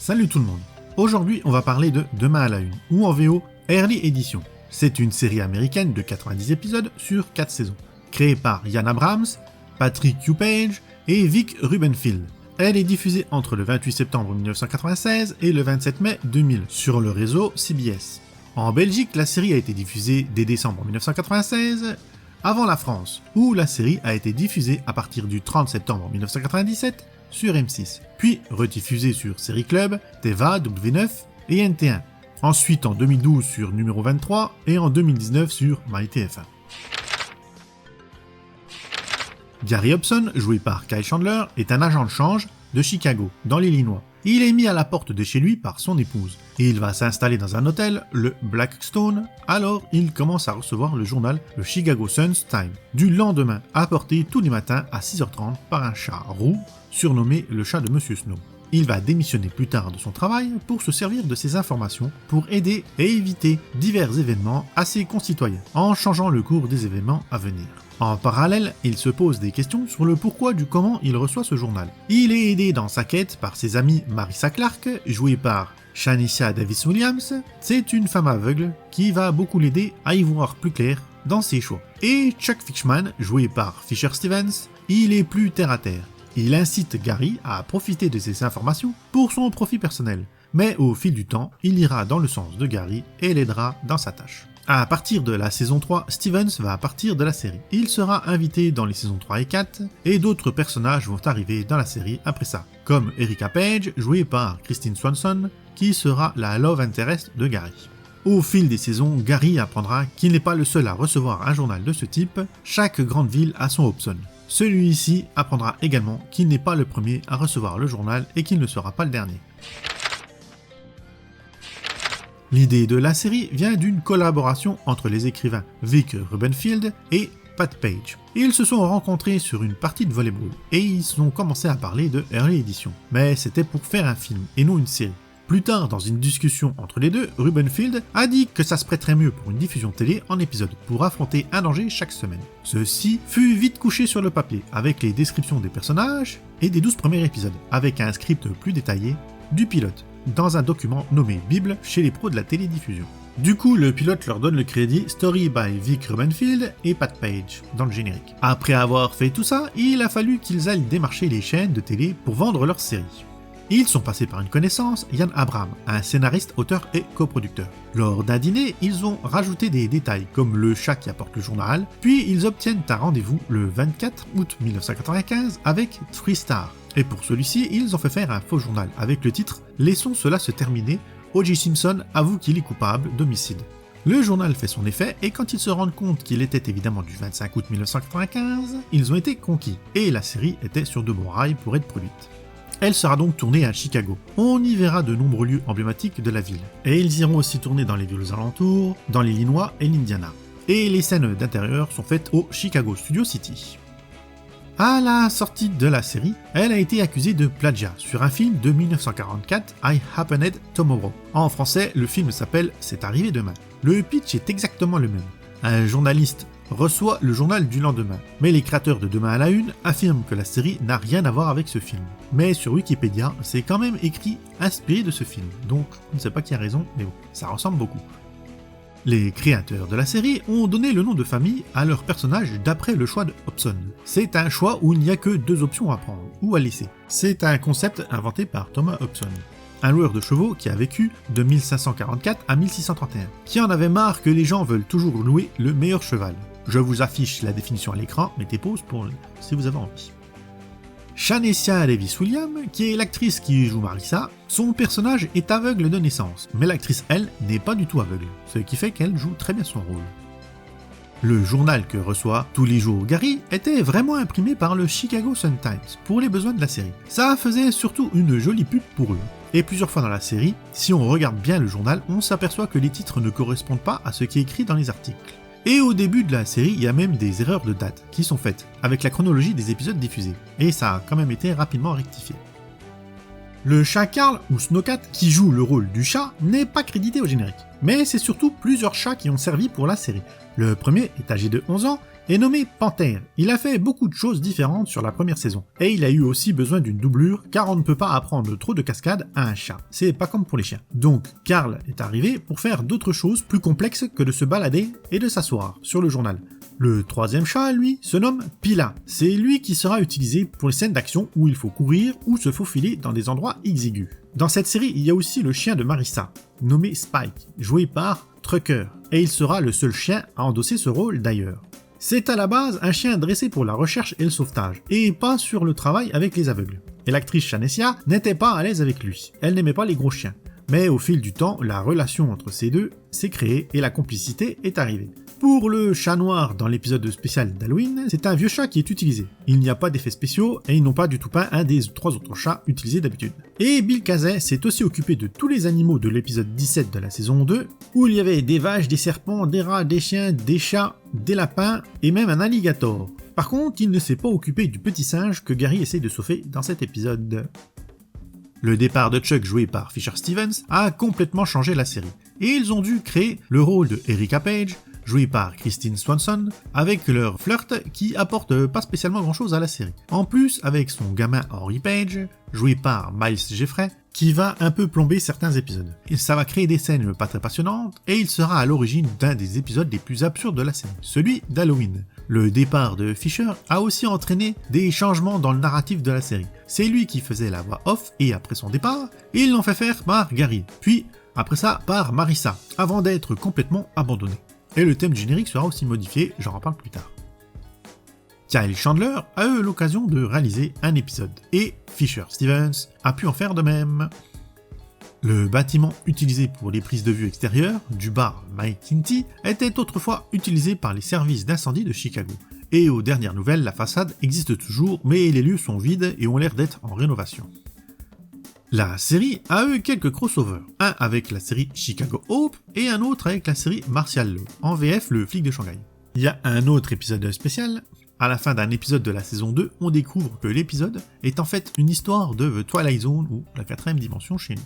Salut tout le monde. Aujourd'hui, on va parler de Demain à la Une, ou en VO, Early Edition. C'est une série américaine de 90 épisodes sur 4 saisons, créée par Ian Abrams, Patrick Upage et Vic Rubenfield. Elle est diffusée entre le 28 septembre 1996 et le 27 mai 2000 sur le réseau CBS. En Belgique, la série a été diffusée dès décembre 1996, avant la France, où la série a été diffusée à partir du 30 septembre 1997 sur M6, puis rediffusée sur Série Club, Teva, W9 et NT1. Ensuite en 2012 sur numéro 23 et en 2019 sur MyTF1. Gary Hobson, joué par Kyle Chandler, est un agent de change de Chicago, dans l'Illinois. Il est mis à la porte de chez lui par son épouse, et il va s'installer dans un hôtel, le Blackstone. Alors il commence à recevoir le journal, le Chicago Sun-Times, du lendemain, apporté tous les matins à 6h30 par un chat roux, surnommé le chat de Monsieur Snow. Il va démissionner plus tard de son travail pour se servir de ces informations pour aider et éviter divers événements à ses concitoyens, en changeant le cours des événements à venir. En parallèle, il se pose des questions sur le pourquoi du comment il reçoit ce journal. Il est aidé dans sa quête par ses amis Marissa Clark, jouée par Shanisha Davis-Williams. C'est une femme aveugle qui va beaucoup l'aider à y voir plus clair dans ses choix. Et Chuck Fishman, joué par Fisher Stevens, il est plus terre à terre. Il incite Gary à profiter de ces informations pour son profit personnel, mais au fil du temps, il ira dans le sens de Gary et l'aidera dans sa tâche. À partir de la saison 3, Stevens va partir de la série. Il sera invité dans les saisons 3 et 4, et d'autres personnages vont arriver dans la série après ça, comme Erica Page, jouée par Christine Swanson, qui sera la love interest de Gary. Au fil des saisons, Gary apprendra qu'il n'est pas le seul à recevoir un journal de ce type, chaque grande ville a son Hobson. Celui-ci apprendra également qu'il n'est pas le premier à recevoir le journal et qu'il ne sera pas le dernier. L'idée de la série vient d'une collaboration entre les écrivains Vic Rubenfield et Pat Page. Ils se sont rencontrés sur une partie de volleyball et ils ont commencé à parler de Early Edition, mais c'était pour faire un film et non une série. Plus tard, dans une discussion entre les deux, Rubenfield a dit que ça se prêterait mieux pour une diffusion télé en épisode pour affronter un danger chaque semaine. Ceci fut vite couché sur le papier, avec les descriptions des personnages et des 12 premiers épisodes, avec un script plus détaillé du pilote, dans un document nommé Bible chez les pros de la télédiffusion. Du coup, le pilote leur donne le crédit Story by Vic Rubenfield et Pat Page dans le générique. Après avoir fait tout ça, il a fallu qu'ils aillent démarcher les chaînes de télé pour vendre leur série. Ils sont passés par une connaissance, Ian Abrams, un scénariste, auteur et coproducteur. Lors d'un dîner, ils ont rajouté des détails comme le chat qui apporte le journal, puis ils obtiennent un rendez-vous le 24 août 1995 avec ThreeStar. Et pour celui-ci, ils ont fait faire un faux journal avec le titre « Laissons cela se terminer, O.J. Simpson avoue qu'il est coupable d'homicide ». Le journal fait son effet et quand ils se rendent compte qu'il était évidemment du 25 août 1995, ils ont été conquis et la série était sur de bons rails pour être produite. Elle sera donc tournée à Chicago. On y verra de nombreux lieux emblématiques de la ville. Et ils iront aussi tourner dans les villes aux alentours, dans l'Illinois et l'Indiana. Et les scènes d'intérieur sont faites au Chicago Studio City. À la sortie de la série, elle a été accusée de plagiat sur un film de 1944, I Happened Tomorrow. En français, le film s'appelle C'est arrivé demain. Le pitch est exactement le même. Un journaliste reçoit le journal du lendemain. Mais les créateurs de Demain à la Une affirment que la série n'a rien à voir avec ce film. Mais sur Wikipédia, c'est quand même écrit inspiré de ce film. Donc, on ne sait pas qui a raison, mais bon, ça ressemble beaucoup. Les créateurs de la série ont donné le nom de famille à leur personnage d'après le choix de Hobson. C'est un choix où il n'y a que 2 options à prendre ou à laisser. C'est un concept inventé par Thomas Hobson, un loueur de chevaux qui a vécu de 1544 à 1631, qui en avait marre que les gens veulent toujours louer le meilleur cheval. Je vous affiche la définition à l'écran, mettez pause pour si vous avez envie. Shanisha Davis-Williams, qui est l'actrice qui joue Marissa, son personnage est aveugle de naissance, mais l'actrice, elle, n'est pas du tout aveugle, ce qui fait qu'elle joue très bien son rôle. Le journal que reçoit tous les jours Gary était vraiment imprimé par le Chicago Sun-Times pour les besoins de la série. Ça faisait surtout une jolie pub pour eux. Et plusieurs fois dans la série, si on regarde bien le journal, on s'aperçoit que les titres ne correspondent pas à ce qui est écrit dans les articles. Et au début de la série, il y a même des erreurs de date qui sont faites, avec la chronologie des épisodes diffusés. Et ça a quand même été rapidement rectifié. Le chat Carl, ou Snowcat, qui joue le rôle du chat, n'est pas crédité au générique. Mais c'est surtout plusieurs chats qui ont servi pour la série. Le premier est âgé de 11 ans et nommé Panthère. Il a fait beaucoup de choses différentes sur la première saison. Et il a eu aussi besoin d'une doublure, car on ne peut pas apprendre trop de cascades à un chat. C'est pas comme pour les chiens. Donc, Carl est arrivé pour faire d'autres choses plus complexes que de se balader et de s'asseoir sur le journal. Le troisième chat, lui, se nomme Pila. C'est lui qui sera utilisé pour les scènes d'action où il faut courir ou se faufiler dans des endroits exigus. Dans cette série, il y a aussi le chien de Marissa, nommé Spike, joué par Trucker, et il sera le seul chien à endosser ce rôle d'ailleurs. C'est à la base un chien dressé pour la recherche et le sauvetage, et pas sur le travail avec les aveugles. Et l'actrice Shanessia n'était pas à l'aise avec lui, elle n'aimait pas les gros chiens. Mais au fil du temps, la relation entre ces deux s'est créée et la complicité est arrivée. Pour le chat noir dans l'épisode spécial d'Halloween, c'est un vieux chat qui est utilisé. Il n'y a pas d'effets spéciaux et ils n'ont pas du tout peint un des 3 autres chats utilisés d'habitude. Et Bill Casey s'est aussi occupé de tous les animaux de l'épisode 17 de la saison 2, où il y avait des vaches, des serpents, des rats, des chiens, des chats, des lapins et même un alligator. Par contre, il ne s'est pas occupé du petit singe que Gary essaye de sauver dans cet épisode. Le départ de Chuck joué par Fisher Stevens a complètement changé la série, et ils ont dû créer le rôle de Erica Page, jouée par Christine Swanson, avec leur flirt qui apporte pas spécialement grand chose à la série. En plus, avec son gamin Henry Page, joué par Miles Jeffrey, qui va un peu plomber certains épisodes. Et ça va créer des scènes pas très passionnantes, et il sera à l'origine d'un des épisodes les plus absurdes de la série, celui d'Halloween. Le départ de Fisher a aussi entraîné des changements dans le narratif de la série. C'est lui qui faisait la voix off, et après son départ, ils l'ont fait faire par Gary, puis après ça par Marissa, avant d'être complètement abandonné. Et le thème du générique sera aussi modifié, j'en reparle plus tard. Kyle Chandler a eu l'occasion de réaliser un épisode, et Fisher Stevens a pu en faire de même. Le bâtiment utilisé pour les prises de vue extérieures du bar Mike Kinty était autrefois utilisé par les services d'incendie de Chicago. Et aux dernières nouvelles, la façade existe toujours, mais les lieux sont vides et ont l'air d'être en rénovation. La série a eu quelques crossovers, un avec la série Chicago Hope et un autre avec la série Martial Law, en VF le flic de Shanghai. Il y a un autre épisode spécial. À la fin d'un épisode de la saison 2, on découvre que l'épisode est en fait une histoire de The Twilight Zone ou la 4ème dimension chez nous.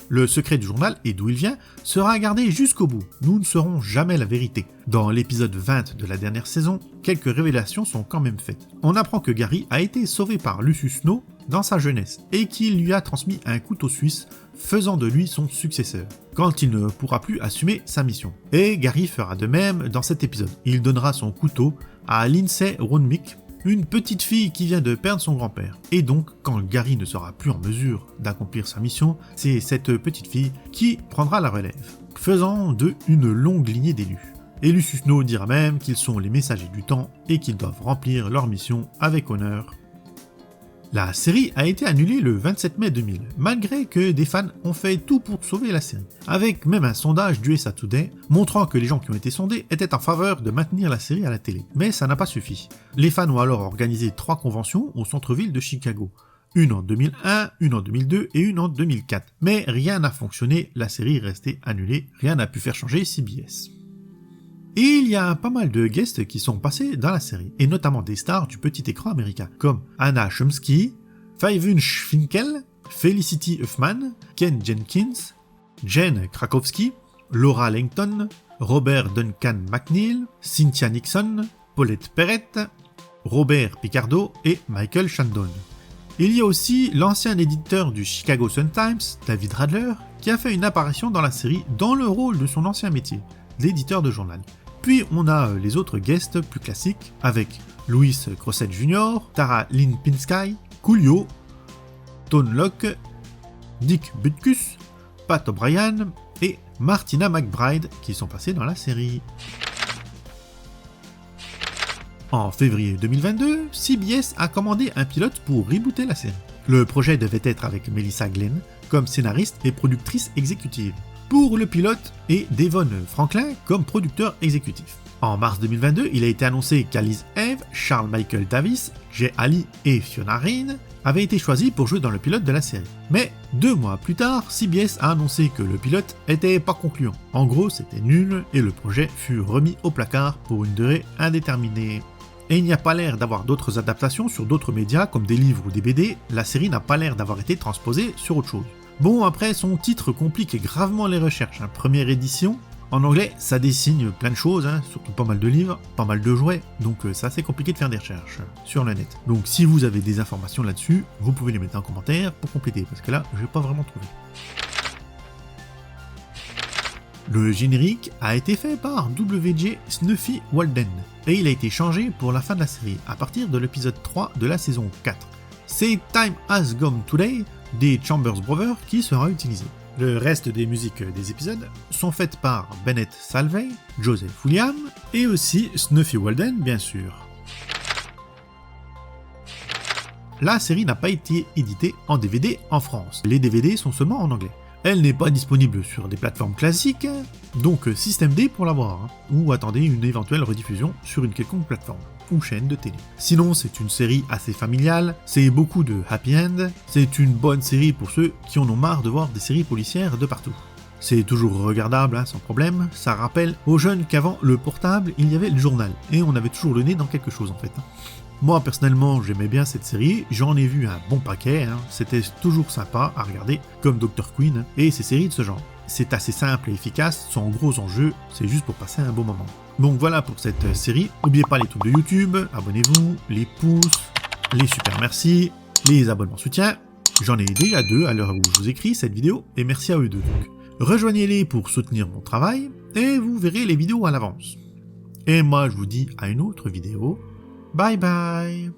Le secret du journal et d'où il vient sera gardé jusqu'au bout, nous ne saurons jamais la vérité. Dans l'épisode 20 de la dernière saison, quelques révélations sont quand même faites. On apprend que Gary a été sauvé par Lucius Snow dans sa jeunesse et qu'il lui a transmis un couteau suisse faisant de lui son successeur, quand il ne pourra plus assumer sa mission. Et Gary fera de même dans cet épisode. Il donnera son couteau à Lindsay Ronmick, une petite fille qui vient de perdre son grand-père. Et donc, quand Gary ne sera plus en mesure d'accomplir sa mission, c'est cette petite fille qui prendra la relève, faisant d'eux une longue lignée d'élus. Et Lucius Snow dira même qu'ils sont les messagers du temps et qu'ils doivent remplir leur mission avec honneur. La série a été annulée le 27 mai 2000, malgré que des fans ont fait tout pour sauver la série, avec même un sondage du USA Today montrant que les gens qui ont été sondés étaient en faveur de maintenir la série à la télé. Mais ça n'a pas suffi. Les fans ont alors organisé 3 conventions au centre-ville de Chicago, une en 2001, une en 2002 et une en 2004. Mais rien n'a fonctionné, la série est restée annulée, rien n'a pu faire changer CBS. Et il y a pas mal de guests qui sont passés dans la série, et notamment des stars du petit écran américain, comme Anna Chomsky, Faivun Schfinkel, Felicity Huffman, Ken Jenkins, Jen Krakowski, Laura Langton, Robert Duncan McNeil, Cynthia Nixon, Paulette Perrette, Robert Picardo et Michael Shandon. Il y a aussi l'ancien éditeur du Chicago Sun-Times, David Radler, qui a fait une apparition dans la série dans le rôle de son ancien métier, l'éditeur de journal. Puis on a les autres guests plus classiques avec Louis Crosset Jr., Tara Lynn Pinsky, Coolio, Tone Locke, Dick Butkus, Pat O'Brien et Martina McBride qui sont passés dans la série. En février 2022, CBS a commandé un pilote pour rebooter la série. Le projet devait être avec Melissa Glenn comme scénariste et productrice exécutive pour le pilote et Devon Franklin comme producteur exécutif. En mars 2022, il a été annoncé qu'Alice Eve, Charles Michael Davis, Jay Ali et Fiona Reen avaient été choisis pour jouer dans le pilote de la série. Mais 2 mois plus tard, CBS a annoncé que le pilote était pas concluant. En gros, c'était nul et le projet fut remis au placard pour une durée indéterminée. Et il n'y a pas l'air d'avoir d'autres adaptations sur d'autres médias comme des livres ou des BD, la série n'a pas l'air d'avoir été transposée sur autre chose. Bon, après, son titre complique gravement les recherches. Première édition, en anglais, ça dessine plein de choses, surtout pas mal de livres, pas mal de jouets, donc c'est assez compliqué de faire des recherches sur le net. Donc si vous avez des informations là-dessus, vous pouvez les mettre en commentaire pour compléter, parce que là, je n'ai pas vraiment trouvé. Le générique a été fait par W.J. Snuffy Walden, et il a été changé pour la fin de la série, à partir de l'épisode 3 de la saison 4. C'est Time Has Gone Today des Chambers Brothers qui sera utilisé. Le reste des musiques des épisodes sont faites par Bennett Salvey, Joseph William et aussi Snuffy Walden bien sûr. La série n'a pas été éditée en DVD en France, les DVD sont seulement en anglais. Elle n'est pas disponible sur des plateformes classiques, donc Système D pour la voir, ou attendez une éventuelle rediffusion sur une quelconque plateforme ou chaîne de télé. Sinon, c'est une série assez familiale, c'est beaucoup de happy end, c'est une bonne série pour ceux qui en ont marre de voir des séries policières de partout. C'est toujours regardable, sans problème, ça rappelle aux jeunes qu'avant le portable, il y avait le journal, et on avait toujours le nez dans quelque chose en fait. Moi personnellement j'aimais bien cette série, j'en ai vu un bon paquet, c'était toujours sympa à regarder, comme Dr. Queen et ces séries de ce genre. C'est assez simple et efficace, sans gros enjeux, c'est juste pour passer un bon moment. Donc voilà pour cette série, n'oubliez pas les trucs de YouTube, abonnez-vous, les pouces, les super merci, les abonnements soutien, j'en ai déjà 2 à l'heure où je vous écris cette vidéo, et merci à eux deux donc. Rejoignez-les pour soutenir mon travail, et vous verrez les vidéos à l'avance. Et moi je vous dis à une autre vidéo, bye bye.